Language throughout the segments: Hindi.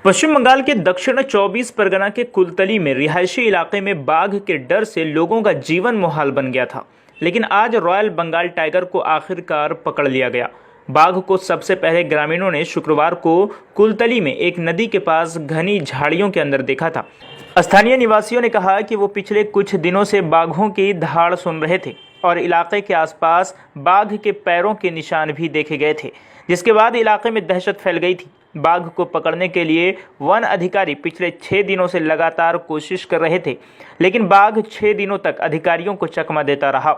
पश्चिम बंगाल के दक्षिण 24 परगना के कुलतली में रिहायशी इलाके में बाघ के डर से लोगों का जीवन मुहाल बन गया था, लेकिन आज रॉयल बंगाल टाइगर को आखिरकार पकड़ लिया गया। बाघ को सबसे पहले ग्रामीणों ने शुक्रवार को कुलतली में एक नदी के पास घनी झाड़ियों के अंदर देखा था। स्थानीय निवासियों ने कहा कि वो पिछले कुछ दिनों से बाघों की दहाड़ सुन रहे थे और इलाके के आसपास बाघ के पैरों के निशान भी देखे गए थे, जिसके बाद इलाके में दहशत फैल गई थी। बाघ को पकड़ने के लिए वन अधिकारी पिछले 6 दिनों से लगातार कोशिश कर रहे थे, लेकिन बाघ 6 दिनों तक अधिकारियों को चकमा देता रहा।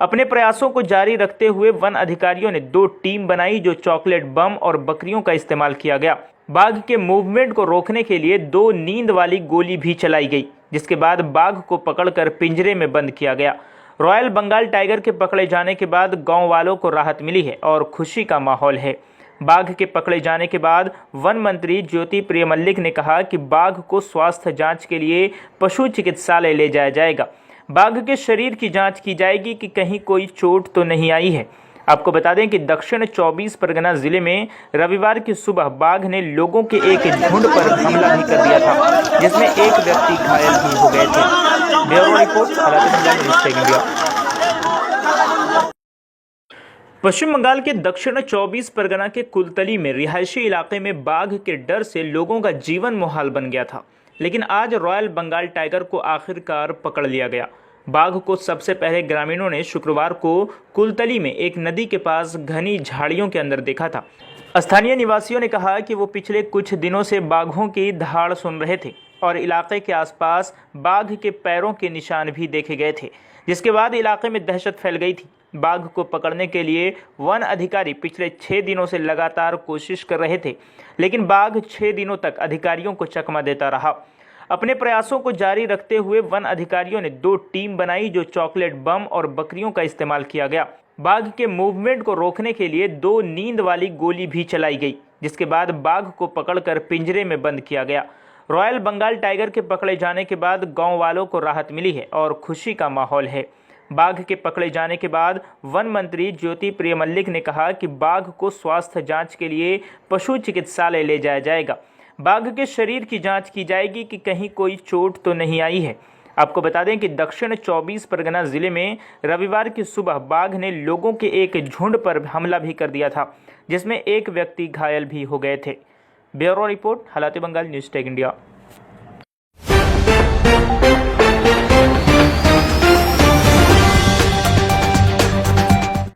अपने प्रयासों को जारी रखते हुए वन अधिकारियों ने 2 टीम बनाई, जो चॉकलेट बम और बकरियों का इस्तेमाल किया गया। बाघ के मूवमेंट को रोकने के लिए 2 नींद वाली गोली भी चलाई गई, जिसके बाद बाघ को पकड़कर पिंजरे में बंद किया गया। रॉयल बंगाल टाइगर के पकड़े जाने के बाद गाँव वालों को राहत मिली है और खुशी का माहौल है। बाघ के पकड़े जाने के बाद वन मंत्री ज्योति प्रिय मल्लिक ने कहा कि बाघ को स्वास्थ्य जांच के लिए पशु चिकित्सालय ले जाया जाएगा। बाघ के शरीर की जांच की जाएगी कि कहीं कोई चोट तो नहीं आई है। आपको बता दें कि दक्षिण 24 परगना जिले में रविवार की सुबह बाघ ने लोगों के एक झुंड पर हमला भी कर दिया था, जिसमें एक व्यक्ति घायल भी हो गए थे। ब्यूरो रिपोर्ट, हालात इंडिया। पश्चिम बंगाल के दक्षिण 24 परगना के कुलतली में रिहायशी इलाके में बाघ के डर से लोगों का जीवन मुहाल बन गया था, लेकिन आज रॉयल बंगाल टाइगर को आखिरकार पकड़ लिया गया। बाघ को सबसे पहले ग्रामीणों ने शुक्रवार को कुलतली में एक नदी के पास घनी झाड़ियों के अंदर देखा था। स्थानीय निवासियों ने कहा कि वो पिछले कुछ दिनों से बाघों की दहाड़ सुन रहे थे और इलाके के आसपास बाघ के पैरों के निशान भी देखे गए थे, जिसके बाद इलाके में दहशत फैल गई थी। बाघ को पकड़ने के लिए वन अधिकारी पिछले 6 दिनों से लगातार कोशिश कर रहे थे, लेकिन बाघ 6 दिनों तक अधिकारियों को चकमा देता रहा। अपने प्रयासों को जारी रखते हुए वन अधिकारियों ने 2 टीम बनाई, जो चॉकलेट बम और बकरियों का इस्तेमाल किया गया। बाघ के मूवमेंट को रोकने के लिए 2 नींद वाली गोली भी चलाई गई, जिसके बाद बाघ को पकड़कर पिंजरे में बंद किया गया। रॉयल बंगाल टाइगर के पकड़े जाने के बाद गाँव वालों को राहत मिली है और खुशी का माहौल है। बाघ के पकड़े जाने के बाद वन मंत्री ज्योति प्रिय मल्लिक ने कहा कि बाघ को स्वास्थ्य जांच के लिए पशु चिकित्सालय ले जाया जाएगा। बाघ के शरीर की जांच की जाएगी कि कहीं कोई चोट तो नहीं आई है। आपको बता दें कि दक्षिण 24 परगना जिले में रविवार की सुबह बाघ ने लोगों के एक झुंड पर हमला भी कर दिया था, जिसमें एक व्यक्ति घायल भी हो गए थे। ब्यूरो रिपोर्ट, हालात बंगाल, न्यूज़ टेक इंडिया।